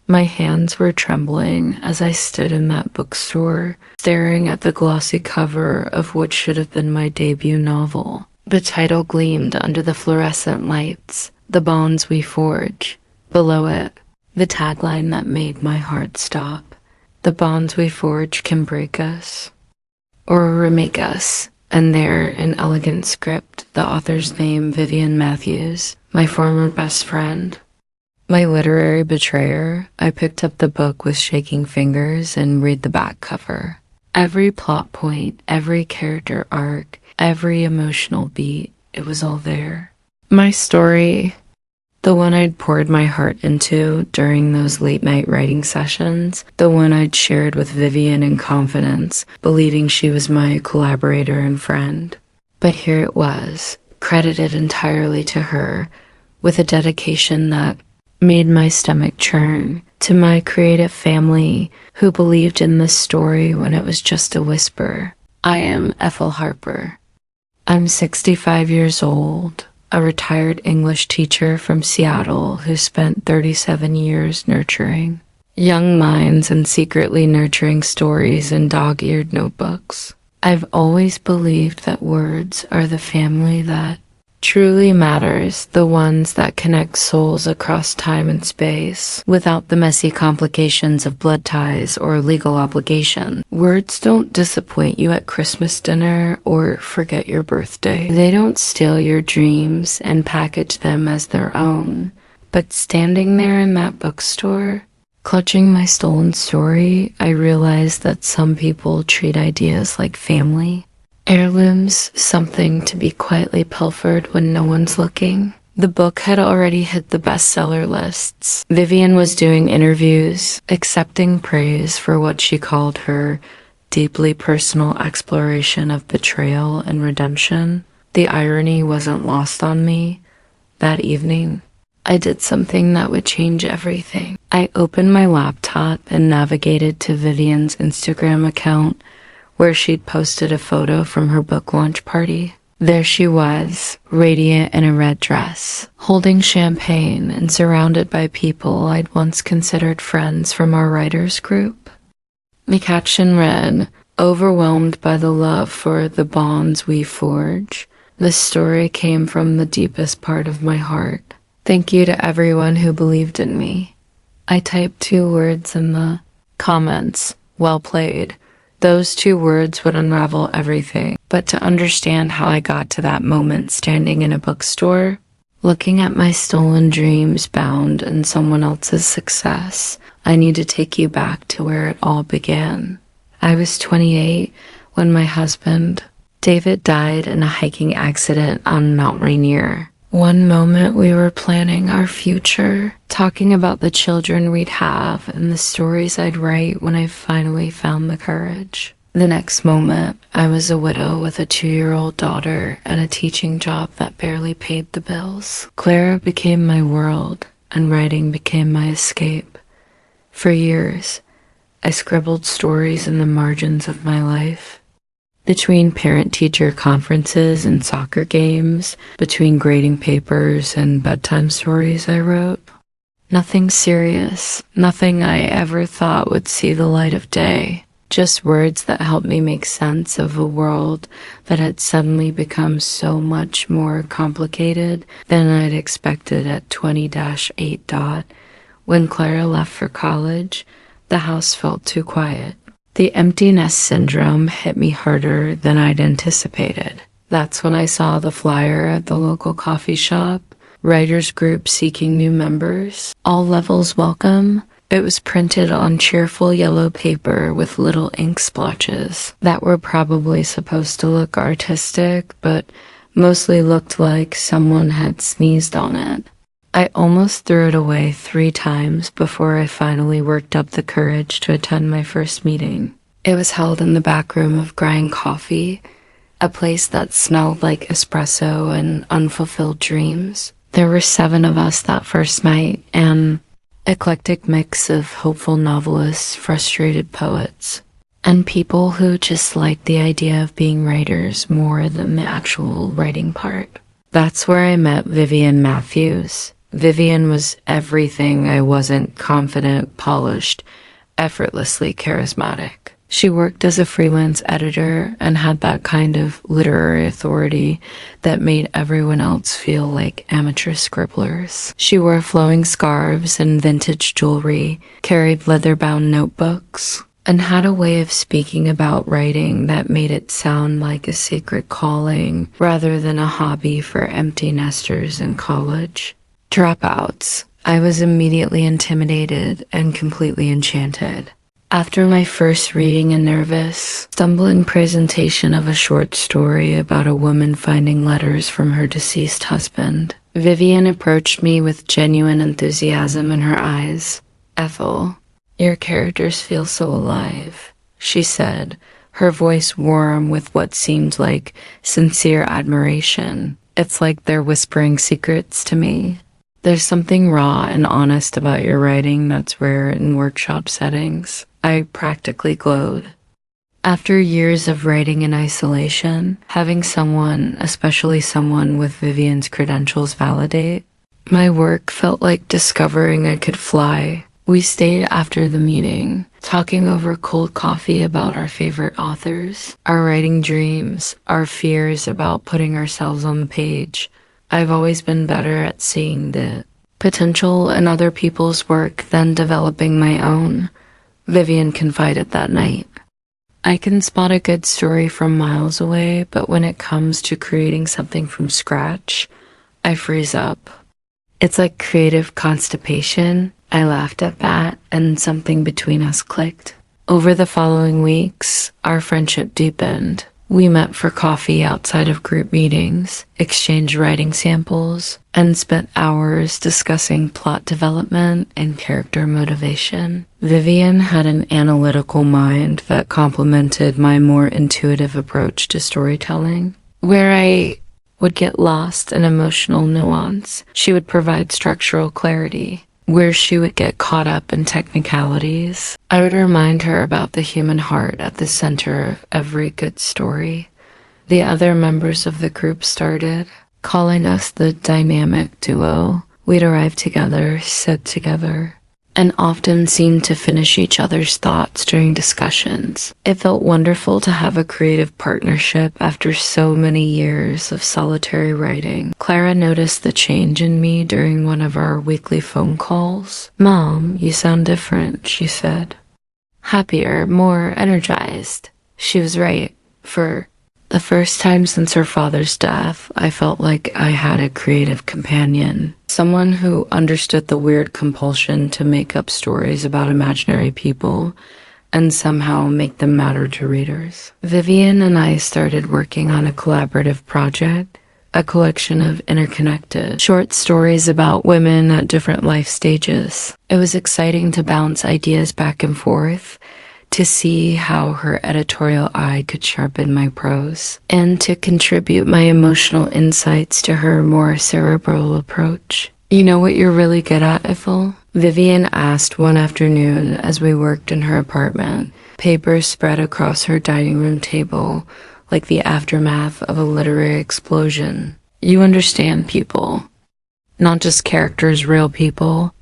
My hands were trembling as I stood in that bookstore, staring at the glossy cover of what should have been my debut novel. The title gleamed under the fluorescent lights, "The Bonds We Forge." Below it, the tagline that made my heart stop. "The bonds we forge can break us or remake us." And there, in elegant script, the author's name, Vivian Matthews, my former best friend. My literary betrayer. I picked up the book with shaking fingers and read the back cover. Every plot point, every character arc, every emotional beat, it was all there. My story, the one I'd poured my heart into during those late-night writing sessions, the one I'd shared with Vivian in confidence, believing she was my collaborator and friend. But here it was, credited entirely to her, with a dedication that made my stomach churn, to my creative family who believed in this story when it was just a whisper. I am Ethel Harper. I'm 65 years old, a retired English teacher from Seattle who spent 37 years nurturing young minds and secretly nurturing stories in dog-eared notebooks. I've always believed that words are the family that truly matters, the ones that connect souls across time and space, without the messy complications of blood ties or legal obligation. Words don't disappoint you at Christmas dinner or forget your birthday. They don't steal your dreams and package them as their own. But standing there in that bookstore, clutching my stolen story, I realized that some people treat ideas like family. Heirlooms, something to be quietly pilfered when no one's looking. The book had already hit the bestseller lists. Vivian was doing interviews, accepting praise for what she called her deeply personal exploration of betrayal and redemption. The irony wasn't lost on me. That evening, I did something that would change everything. I opened my laptop and navigated to Vivian's Instagram account, where she'd posted a photo from her book launch party. There she was, radiant in a red dress, holding champagne and surrounded by people I'd once considered friends from our writers group. The caption read, "Overwhelmed by the love for the bonds we forge. This story came from the deepest part of my heart. Thank you to everyone who believed in me." I typed 2 words in the comments, "Well played." Those 2 words would unravel everything. But to understand how I got to that moment standing in a bookstore, looking at my stolen dreams bound in someone else's success, I need to take you back to where it all began. I was 28 when my husband, David, died in a hiking accident on Mount Rainier. One moment we were planning our future, talking about the children we'd have and the stories I'd write when I finally found the courage. The next moment, I was a widow with a 2-year-old daughter and a teaching job that barely paid the bills. Clara became my world, and writing became my escape. For years, I scribbled stories in the margins of my life. Between parent-teacher conferences and soccer games, between grading papers and bedtime stories I wrote. Nothing serious, nothing I ever thought would see the light of day. Just words that helped me make sense of a world that had suddenly become so much more complicated than I'd expected at 20-8. When Clara left for college, the house felt too quiet. The empty nest syndrome hit me harder than I'd anticipated. That's when I saw the flyer at the local coffee shop, writers group seeking new members, all levels welcome. It was printed on cheerful yellow paper with little ink splotches that were probably supposed to look artistic, but mostly looked like someone had sneezed on it. I almost threw it away 3 times before I finally worked up the courage to attend my first meeting. It was held in the back room of Grind Coffee, a place that smelled like espresso and unfulfilled dreams. There were 7 of us that first night, an eclectic mix of hopeful novelists, frustrated poets, and people who just liked the idea of being writers more than the actual writing part. That's where I met Vivian Matthews. Vivian was everything I wasn't: confident, polished, effortlessly charismatic. She worked as a freelance editor and had that kind of literary authority that made everyone else feel like amateur scribblers. She wore flowing scarves and vintage jewelry, carried leather-bound notebooks, and had a way of speaking about writing that made it sound like a sacred calling rather than a hobby for empty nesters in college. Dropouts. I was immediately intimidated and completely enchanted. After my first reading a nervous, stumbling presentation of a short story about a woman finding letters from her deceased husband, Vivian approached me with genuine enthusiasm in her eyes. "Ethel, your characters feel so alive," she said, her voice warm with what seemed like sincere admiration. "It's like they're whispering secrets to me. There's something raw and honest about your writing that's rare in workshop settings." I practically glowed. After years of writing in isolation, having someone, especially someone with Vivian's credentials, validate my work felt like discovering I could fly. We stayed after the meeting, talking over cold coffee about our favorite authors, our writing dreams, our fears about putting ourselves on the page. I've always been better at seeing the potential in other people's work than developing my own, Vivian confided that night. I can spot a good story from miles away, but when it comes to creating something from scratch, I freeze up. It's like creative constipation. I laughed at that, and something between us clicked. Over the following weeks, our friendship deepened. We met for coffee outside of group meetings, exchanged writing samples, and spent hours discussing plot development and character motivation. Vivian had an analytical mind that complemented my more intuitive approach to storytelling. Where I would get lost in emotional nuance, she would provide structural clarity. Where she would get caught up in technicalities, I would remind her about the human heart at the center of every good story. The other members of the group started calling us the dynamic duo. We'd arrive together, sit together, and often seemed to finish each other's thoughts during discussions. It felt wonderful to have a creative partnership after so many years of solitary writing. Clara noticed the change in me during one of our weekly phone calls. "Mom, you sound different," she said. "Happier, more energized." She was right. For the first time since her father's death, I felt like I had a creative companion. Someone who understood the weird compulsion to make up stories about imaginary people and somehow make them matter to readers. Vivian and I started working on a collaborative project, a collection of interconnected short stories about women at different life stages. It was exciting to bounce ideas back and forth, to see how her editorial eye could sharpen my prose, and to contribute my emotional insights to her more cerebral approach. "You know what you're really good at, Ethel?" Vivian asked one afternoon as we worked in her apartment, papers spread across her dining room table like the aftermath of a literary explosion. "You understand people, not just characters, real people.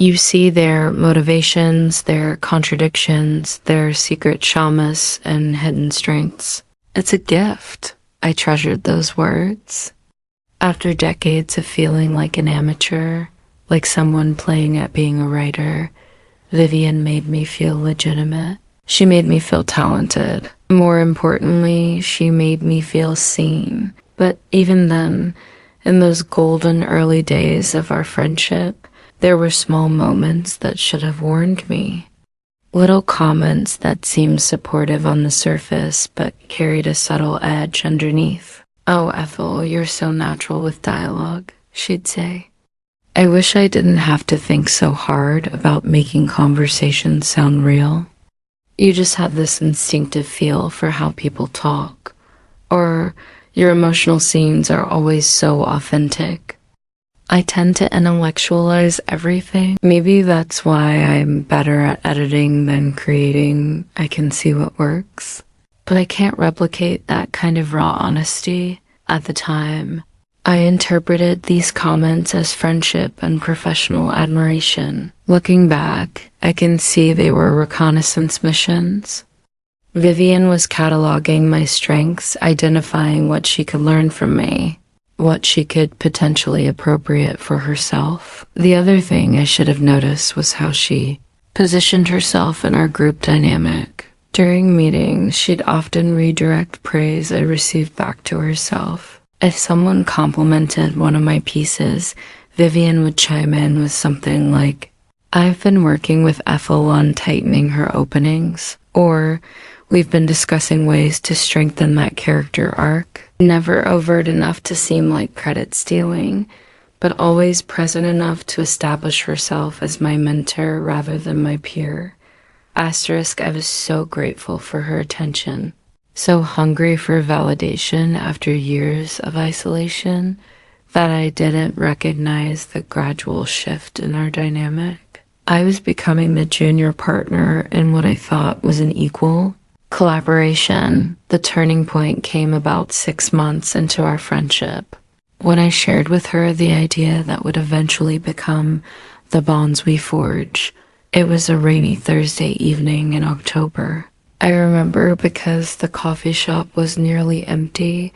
You see their motivations, their contradictions, their secret traumas and hidden strengths. It's a gift." I treasured those words. After decades of feeling like an amateur, like someone playing at being a writer, Vivian made me feel legitimate. She made me feel talented. More importantly, she made me feel seen. But even then, in those golden early days of our friendship, there were small moments that should have warned me. Little comments that seemed supportive on the surface but carried a subtle edge underneath. "Oh, Ethel, you're so natural with dialogue," she'd say. I wish I didn't have to think so hard about making conversations sound real. You just have this instinctive feel for how people talk, or your emotional scenes are always so authentic. I tend to intellectualize everything. Maybe that's why I'm better at editing than creating. I can see what works. But I can't replicate that kind of raw honesty at the time. I interpreted these comments as friendship and professional admiration. Looking back, I can see they were reconnaissance missions. Vivian was cataloging my strengths, identifying what she could learn from me, what she could potentially appropriate for herself. The other thing I should have noticed was how she positioned herself in our group dynamic. During meetings, she'd often redirect praise I received back to herself. If someone complimented one of my pieces, Vivian would chime in with something like, "I've been working with Ethel on tightening her openings," or "We've been discussing ways to strengthen that character arc." Never overt enough to seem like credit stealing, but always present enough to establish herself as my mentor rather than my peer. Asterisk, I was so grateful for her attention, so hungry for validation after years of isolation that I didn't recognize the gradual shift in our dynamic. I was becoming the junior partner in what I thought was an equal collaboration. The turning point came about 6 months into our friendship, when I shared with her the idea that would eventually become the bonds we forge. It was a rainy Thursday evening in October. I remember because the coffee shop was nearly empty,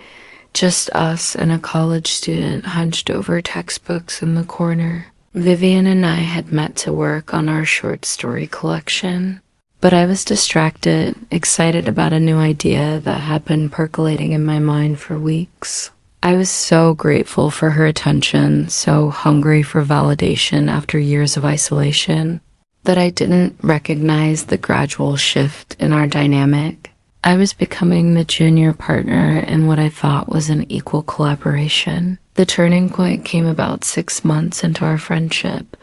just us and a college student hunched over textbooks in the corner. Vivian and I had met to work on our short story collection, but I was distracted, excited about a new idea that had been percolating in my mind for weeks. I was so grateful for her attention, so hungry for validation after years of isolation, that I didn't recognize the gradual shift in our dynamic. I was becoming the junior partner in what I thought was an equal collaboration. The turning point came about 6 months into our friendship,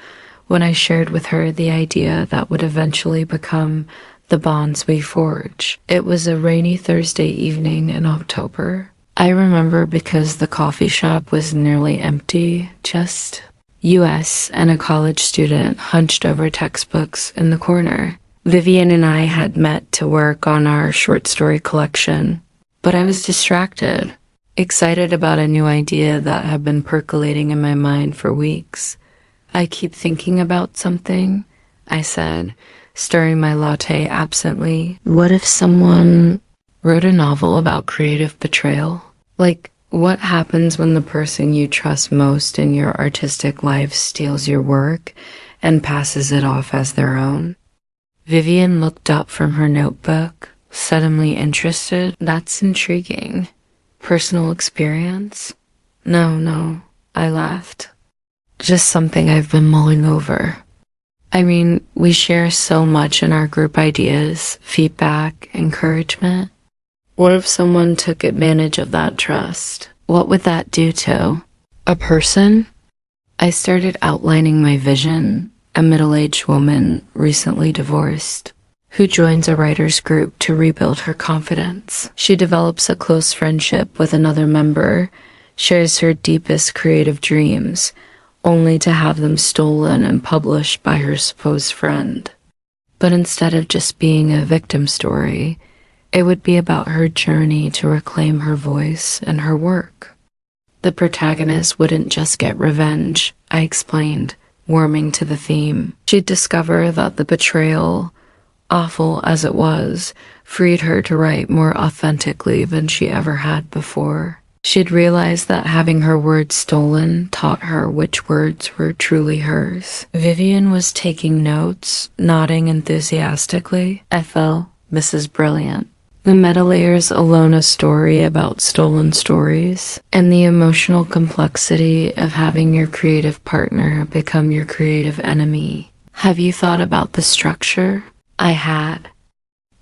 when I shared with her the idea that would eventually become the bonds we forge. It was a rainy Thursday evening in October. I remember because the coffee shop was nearly empty, just US and a college student hunched over textbooks in the corner. Vivian and I had met to work on our short story collection, but I was distracted, excited about a new idea that had been percolating in my mind for weeks. "I keep thinking about something," I said, stirring my latte absently. "What if someone wrote a novel about creative betrayal? Like, what happens when the person you trust most in your artistic life steals your work and passes it off as their own?" Vivian looked up from her notebook, suddenly interested. "That's intriguing. Personal experience?" No, I laughed. "Just something I've been mulling over. I mean, we share so much in our group ideas, feedback, encouragement. What if someone took advantage of that trust? What would that do to a person?" I started outlining my vision: a middle-aged woman, recently divorced, who joins a writer's group to rebuild her confidence. She develops a close friendship with another member, shares her deepest creative dreams, only to have them stolen and published by her supposed friend. But instead of just being a victim story, it would be about her journey to reclaim her voice and her work. The protagonist wouldn't just get revenge, I explained, warming to the theme. She'd discover that the betrayal, awful as it was, freed her to write more authentically than she ever had before. She'd realized that having her words stolen taught her which words were truly hers. Vivian was taking notes, nodding enthusiastically. Ethel, Mrs. Brilliant. The meta layers alone a story about stolen stories, and the emotional complexity of having your creative partner become your creative enemy. Have you thought about the structure? I had.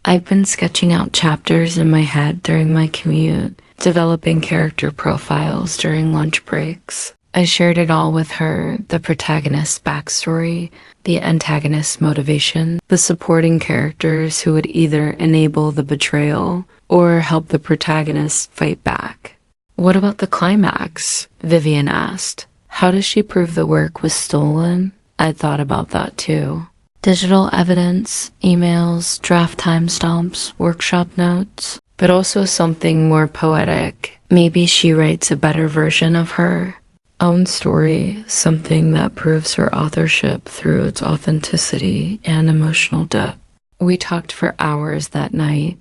I've been sketching out chapters in my head during my commute, developing character profiles during lunch breaks. I shared it all with her: the protagonist's backstory, the antagonist's motivation, the supporting characters who would either enable the betrayal or help the protagonist fight back. "What about the climax?" Vivian asked. "How does she prove the work was stolen?" I'd thought about that too. Digital evidence, emails, draft timestamps, workshop notes, but also something more poetic, Maybe she writes a better version of her own story, something that proves her authorship through its authenticity and emotional depth. We talked for hours that night,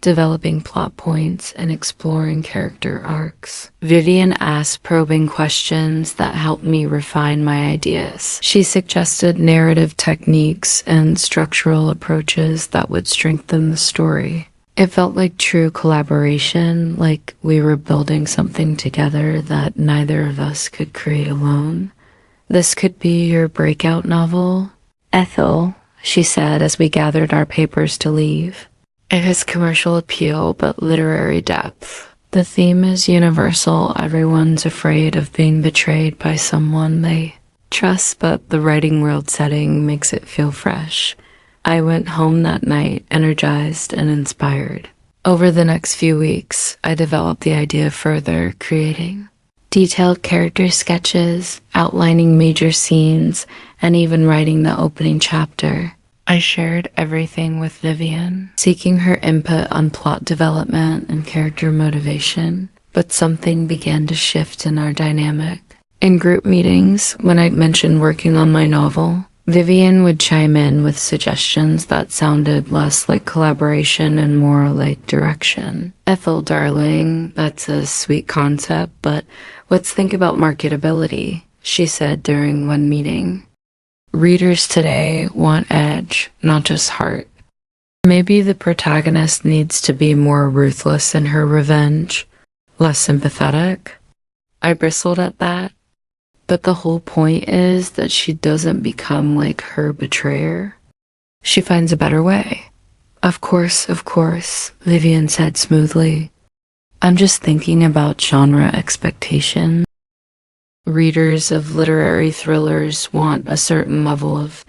developing plot points and exploring character arcs. Vivian asked probing questions that helped me refine my ideas. She suggested narrative techniques and structural approaches that would strengthen the story. It felt like true collaboration, like we were building something together that neither of us could create alone. This could be your breakout novel, Ethel, she said as we gathered our papers to leave. It has commercial appeal but literary depth. The theme is universal. Everyone's afraid of being betrayed by someone they trust, but the writing world setting makes it feel fresh. I went home that night energized and inspired. Over the next few weeks, I developed the idea further, creating detailed character sketches, outlining major scenes, and even writing the opening chapter. I shared everything with Vivian, seeking her input on plot development and character motivation, but something began to shift in our dynamic. In group meetings, when I'd mentioned working on my novel, Vivian would chime in with suggestions that sounded less like collaboration and more like direction. Ethel, darling, that's a sweet concept, but let's think about marketability, she said during one meeting. Readers today want edge, not just heart. Maybe the protagonist needs to be more ruthless in her revenge, less sympathetic. I bristled at that. But the whole point is that she doesn't become like her betrayer. She finds a better way. Of course, Vivian said smoothly. I'm just thinking about genre expectation. Readers of literary thrillers want a certain level of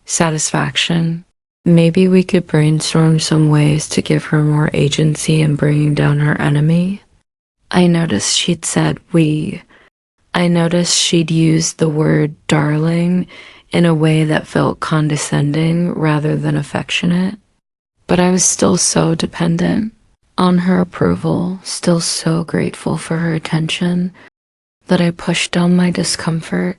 satisfaction. Maybe we could brainstorm some ways to give her more agency in bringing down her enemy. I noticed she'd used the word darling in a way that felt condescending rather than affectionate. But I was still so dependent on her approval, still so grateful for her attention, that I pushed down my discomfort.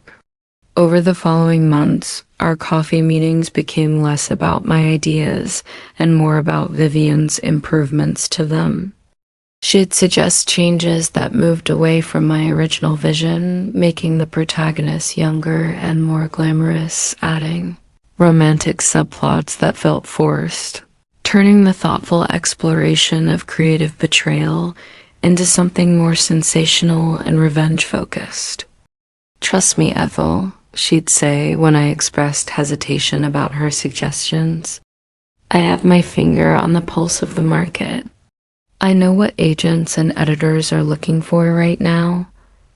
Over the following months, our coffee meetings became less about my ideas and more about Vivian's improvements to them. She'd suggest changes that moved away from my original vision, making the protagonist younger and more glamorous, adding romantic subplots that felt forced, turning the thoughtful exploration of creative betrayal into something more sensational and revenge-focused. Trust me, Ethel, she'd say when I expressed hesitation about her suggestions. I have my finger on the pulse of the market. I know what agents and editors are looking for right now.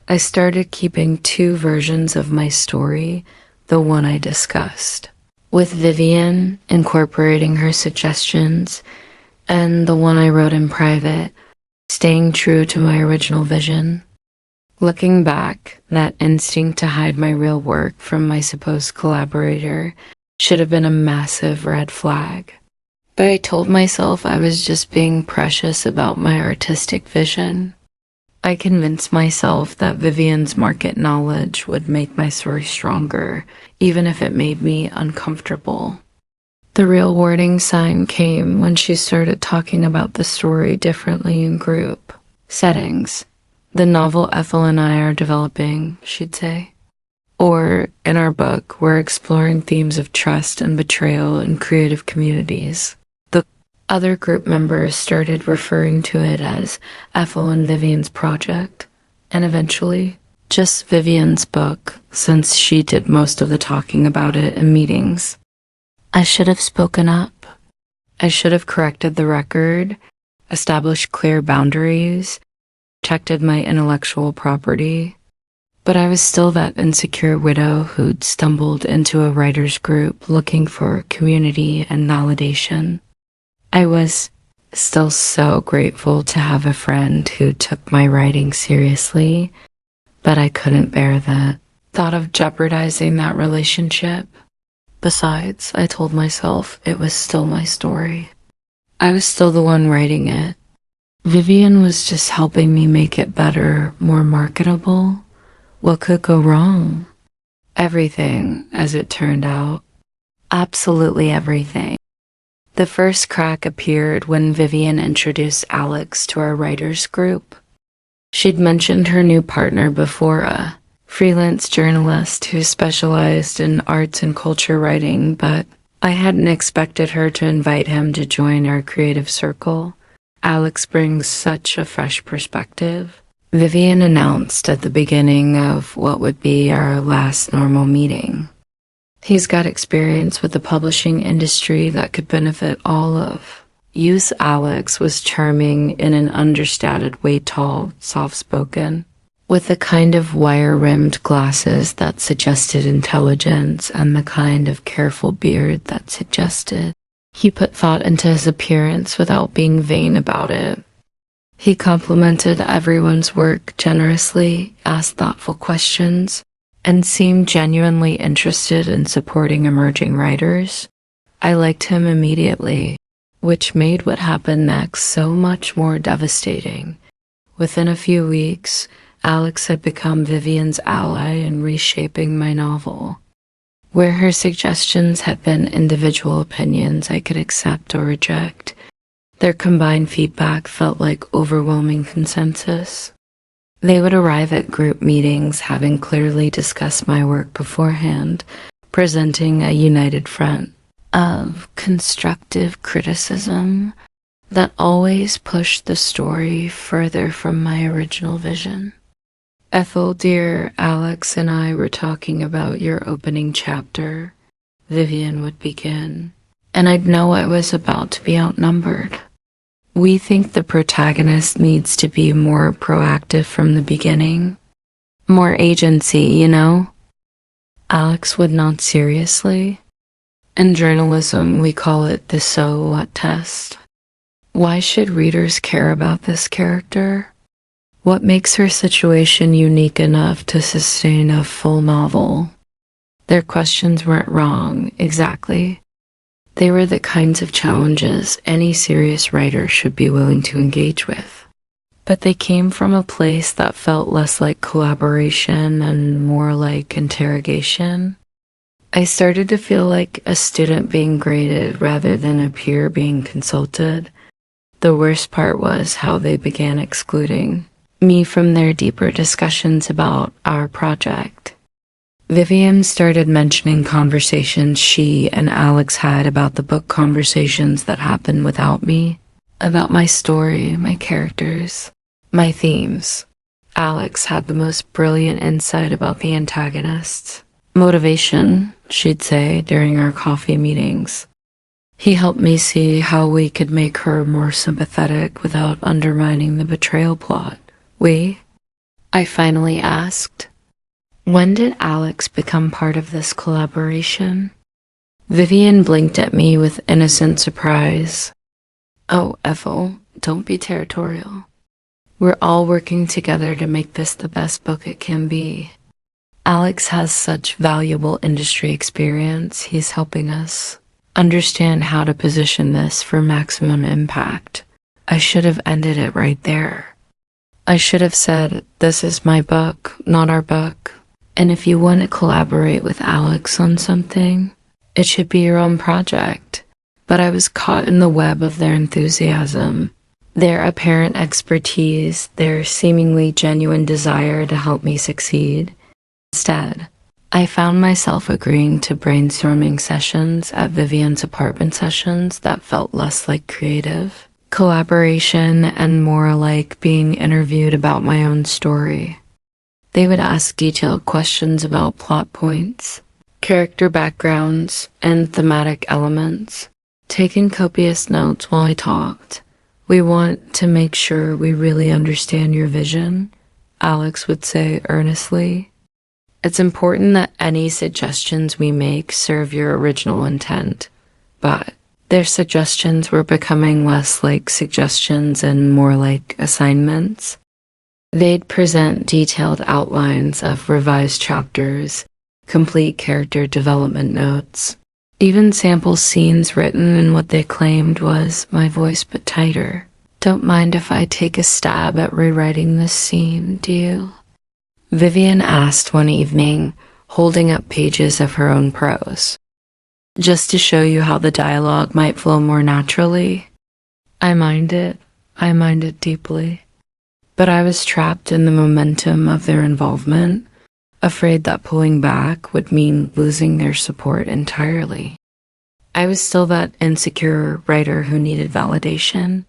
I started keeping 2 versions of my story, the one I discussed, with Vivian incorporating her suggestions, and the one I wrote in private, staying true to my original vision. Looking back, that instinct to hide my real work from my supposed collaborator should have been a massive red flag. But I told myself I was just being precious about my artistic vision. I convinced myself that Vivian's market knowledge would make my story stronger, even if it made me uncomfortable. The real warning sign came when she started talking about the story differently in group settings. The novel Ethel and I are developing, she'd say. Or, in our book, we're exploring themes of trust and betrayal in creative communities. Other group members started referring to it as Ethel and Vivian's project, and eventually, just Vivian's book, since she did most of the talking about it in meetings. I should have spoken up. I should have corrected the record, established clear boundaries, protected my intellectual property. But I was still that insecure widow who'd stumbled into a writer's group looking for community and validation. I was still so grateful to have a friend who took my writing seriously, but I couldn't bear the thought of jeopardizing that relationship. Besides, I told myself it was still my story. I was still the one writing it. Vivian was just helping me make it better, more marketable. What could go wrong? Everything, as it turned out. Absolutely everything. The first crack appeared when Vivian introduced Alex to our writers group. She'd mentioned her new partner before, a freelance journalist who specialized in arts and culture writing, but I hadn't expected her to invite him to join our creative circle. Alex brings such a fresh perspective. Vivian announced at the beginning of what would be our last normal meeting. He's got experience with the publishing industry that could benefit all of. Youth Alex was charming in an understated way, tall, soft-spoken, with the kind of wire-rimmed glasses that suggested intelligence and the kind of careful beard that suggested he put thought into his appearance without being vain about it. He complimented everyone's work generously, asked thoughtful questions, and seemed genuinely interested in supporting emerging writers. I liked him immediately, which made what happened next so much more devastating. Within a few weeks, Alex had become Vivian's ally in reshaping my novel. Where her suggestions had been individual opinions I could accept or reject, their combined feedback felt like overwhelming consensus. They would arrive at group meetings having clearly discussed my work beforehand, presenting a united front of constructive criticism that always pushed the story further from my original vision. Ethel, dear, Alex and I were talking about your opening chapter. Vivian would begin, and I'd know I was about to be outnumbered. We think the protagonist needs to be more proactive from the beginning. More agency, you know? Alex would nod seriously. In journalism, we call it the so what test. Why should readers care about this character? What makes her situation unique enough to sustain a full novel? Their questions weren't wrong, exactly. They were the kinds of challenges any serious writer should be willing to engage with. But they came from a place that felt less like collaboration and more like interrogation. I started to feel like a student being graded rather than a peer being consulted. The worst part was how they began excluding me from their deeper discussions about our project. Vivian started mentioning conversations she and Alex had about the book conversations that happened without me, about my story, my characters, my themes. Alex had the most brilliant insight about the antagonists. Motivation, she'd say during our coffee meetings. He helped me see how we could make her more sympathetic without undermining the betrayal plot. I finally asked, when did Alex become part of this collaboration? Vivian blinked at me with innocent surprise. Oh, Ethel, don't be territorial. We're all working together to make this the best book it can be. Alex has such valuable industry experience. He's helping us understand how to position this for maximum impact. I should have ended it right there. I should have said, this is my book, not our book. And if you want to collaborate with Alex on something, it should be your own project. But I was caught in the web of their enthusiasm, their apparent expertise, their seemingly genuine desire to help me succeed. Instead, I found myself agreeing to brainstorming sessions at Vivian's apartment sessions that felt less like creative collaboration and more like being interviewed about my own story. They would ask detailed questions about plot points, character backgrounds, and thematic elements, taking copious notes while I talked. We want to make sure we really understand your vision, Alex would say earnestly. It's important that any suggestions we make serve your original intent, but their suggestions were becoming less like suggestions and more like assignments. They'd present detailed outlines of revised chapters, complete character development notes, even sample scenes written in what they claimed was my voice but tighter. Don't mind if I take a stab at rewriting this scene, do you? Vivian asked one evening, holding up pages of her own prose. Just to show you how the dialogue might flow more naturally. I mind it deeply. But I was trapped in the momentum of their involvement, afraid that pulling back would mean losing their support entirely. I was still that insecure writer who needed validation,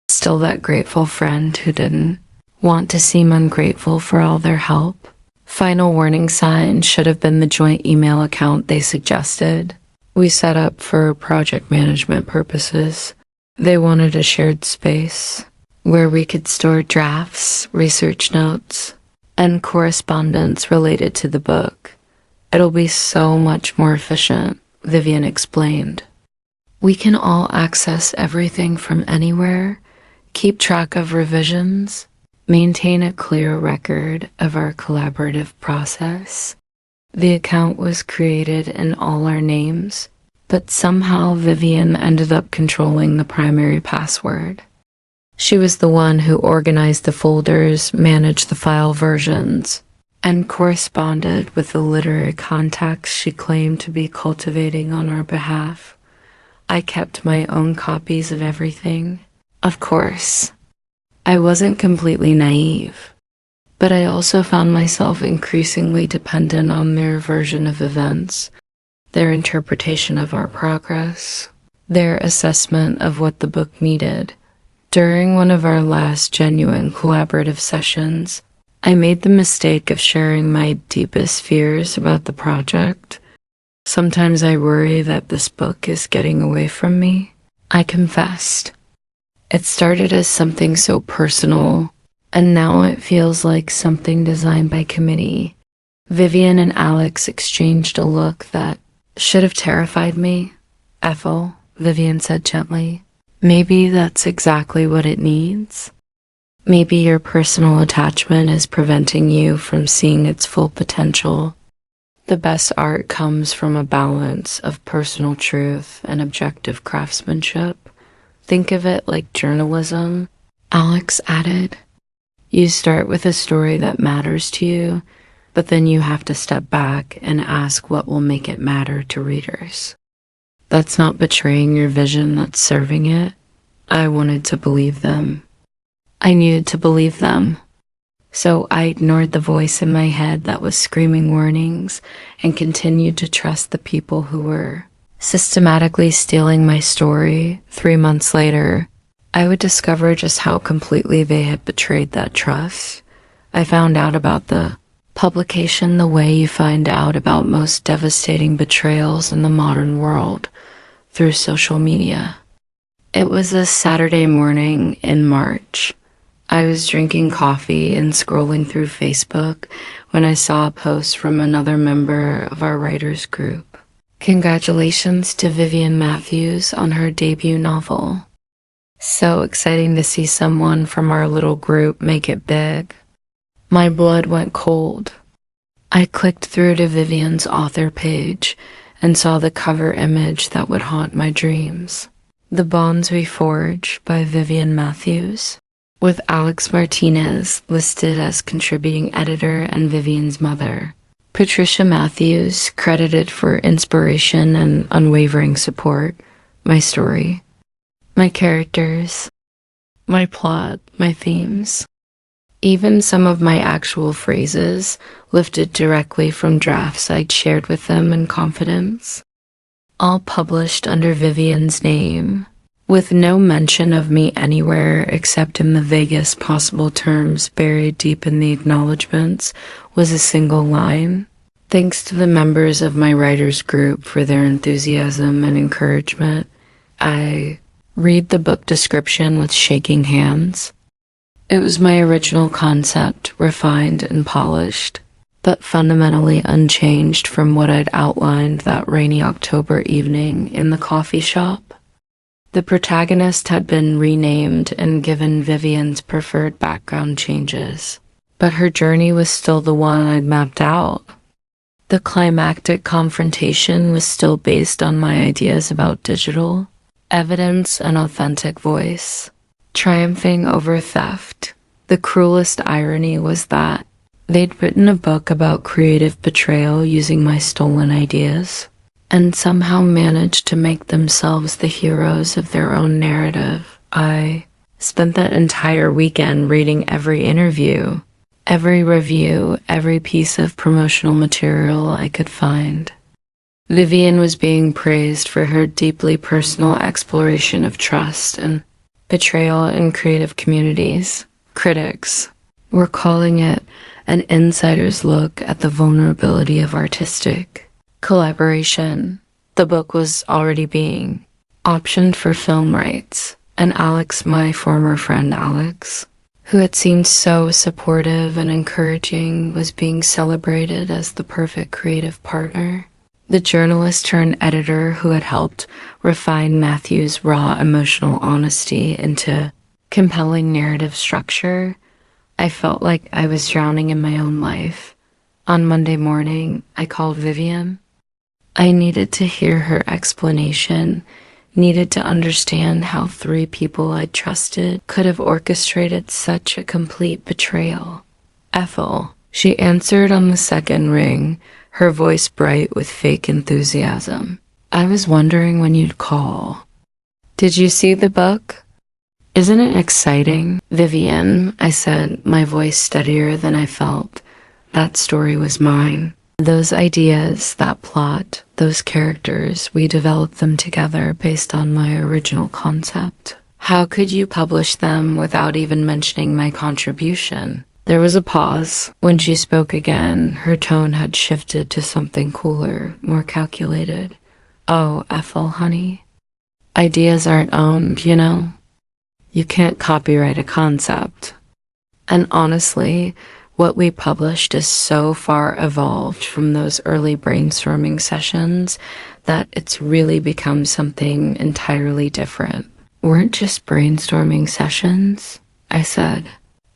still that grateful friend who didn't want to seem ungrateful for all their help. Final warning sign should have been the joint email account they suggested. We set up for project management purposes. They wanted a shared space where we could store drafts, research notes, and correspondence related to the book. It'll be so much more efficient, Vivian explained. We can all access everything from anywhere, keep track of revisions, maintain a clear record of our collaborative process. The account was created in all our names, but somehow Vivian ended up controlling the primary password. She was the one who organized the folders, managed the file versions, and corresponded with the literary contacts she claimed to be cultivating on our behalf. I kept my own copies of everything. Of course, I wasn't completely naive, but I also found myself increasingly dependent on their version of events, their interpretation of our progress, their assessment of what the book needed. During one of our last genuine collaborative sessions, I made the mistake of sharing my deepest fears about the project. Sometimes I worry that this book is getting away from me. I confessed. It started as something so personal, and now it feels like something designed by committee. Vivian and Alex exchanged a look that should have terrified me. Ethel, Vivian said gently. Maybe that's exactly what it needs. Maybe your personal attachment is preventing you from seeing its full potential. The best art comes from a balance of personal truth and objective craftsmanship. Think of it like journalism, Alex added. You start with a story that matters to you, but then you have to step back and ask what will make it matter to readers. That's not betraying your vision, that's serving it. I wanted to believe them. I needed to believe them. So I ignored the voice in my head that was screaming warnings and continued to trust the people who were systematically stealing my story. 3 months later, I would discover just how completely they had betrayed that trust. I found out about the publication the way you find out about most devastating betrayals in the modern world, through social media. It was a Saturday morning in March. I was drinking coffee and scrolling through Facebook when I saw a post from another member of our writers group. Congratulations to Vivian Matthews on her debut novel. So exciting to see someone from our little group make it big. My blood went cold. I clicked through to Vivian's author page and saw the cover image that would haunt my dreams. The Bonds We Forge by Vivian Matthews, with Alex Martinez listed as contributing editor and Vivian's mother. Patricia Matthews credited for inspiration and unwavering support. My story, my characters, my plot, my themes. Even some of my actual phrases lifted directly from drafts I'd shared with them in confidence. All published under Vivian's name, with no mention of me anywhere except in the vaguest possible terms buried deep in the acknowledgments, was a single line. Thanks to the members of my writers group for their enthusiasm and encouragement. I read the book description with shaking hands. It was my original concept, refined and polished, but fundamentally unchanged from what I'd outlined that rainy October evening in the coffee shop. The protagonist had been renamed and given Vivian's preferred background changes, but her journey was still the one I'd mapped out. The climactic confrontation was still based on my ideas about digital, evidence, and authentic voice. triumphing over theft. The cruelest irony was that they'd written a book about creative betrayal using my stolen ideas, and somehow managed to make themselves the heroes of their own narrative. I spent that entire weekend reading every interview, every review, every piece of promotional material I could find. Vivian was being praised for her deeply personal exploration of trust and betrayal in creative communities. Critics were calling it an insider's look at the vulnerability of artistic collaboration. The book was already being optioned for film rights, and Alex, my former friend Alex, who had seemed so supportive and encouraging, was being celebrated as the perfect creative partner. The journalist turned editor who had helped refine Matthew's raw emotional honesty into compelling narrative structure. I felt like I was drowning in my own life. On Monday morning, I called Vivian. I needed to hear her explanation, needed to understand how 3 people I trusted could have orchestrated such a complete betrayal. Ethel, she answered on the second ring, her voice bright with fake enthusiasm. I was wondering when you'd call. Did you see the book? Isn't it exciting? Vivian, I said, my voice steadier than I felt. That story was mine. Those ideas, that plot, those characters, we developed them together based on my original concept. How could you publish them without even mentioning my contribution? There was a pause. When she spoke again, her tone had shifted to something cooler, more calculated. Oh, Ethel, honey. Ideas aren't owned, you know? You can't copyright a concept. And honestly, what we published is so far evolved from those early brainstorming sessions that it's really become something entirely different. Weren't just brainstorming sessions, I said,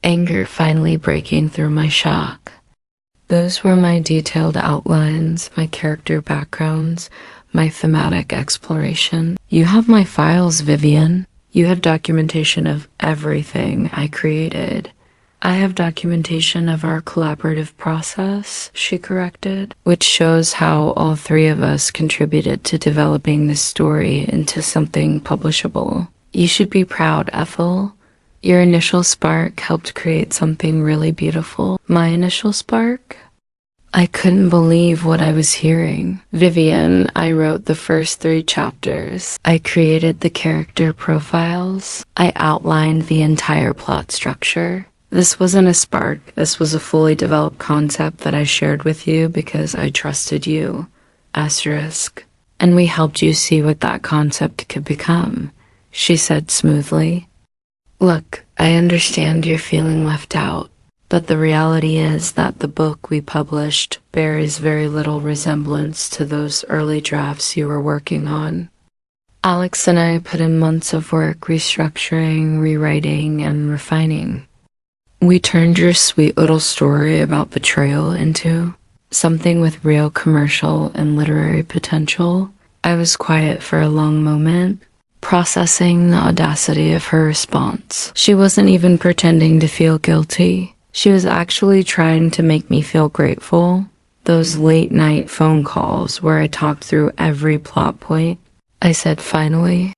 anger finally breaking through my shock. Those were my detailed outlines, my character backgrounds, my thematic exploration. You have my files, Vivian. You have documentation of everything I created. I have documentation of our collaborative process, she corrected, which shows how all 3 of us contributed to developing this story into something publishable. You should be proud, Ethel. Your initial spark helped create something really beautiful. My initial spark? I couldn't believe what I was hearing. Vivian, I wrote the first 3 chapters. I created the character profiles. I outlined the entire plot structure. This wasn't a spark. This was a fully developed concept that I shared with you because I trusted you. Asterisk. And we helped you see what that concept could become, she said smoothly. Look, I understand you're feeling left out, but the reality is that the book we published bears very little resemblance to those early drafts you were working on. Alex and I put in months of work restructuring, rewriting, and refining. We turned your sweet little story about betrayal into something with real commercial and literary potential. I was quiet for a long moment, processing the audacity of her response. She wasn't even pretending to feel guilty. She was actually trying to make me feel grateful. Those late-night phone calls where I talked through every plot point. I said, finally,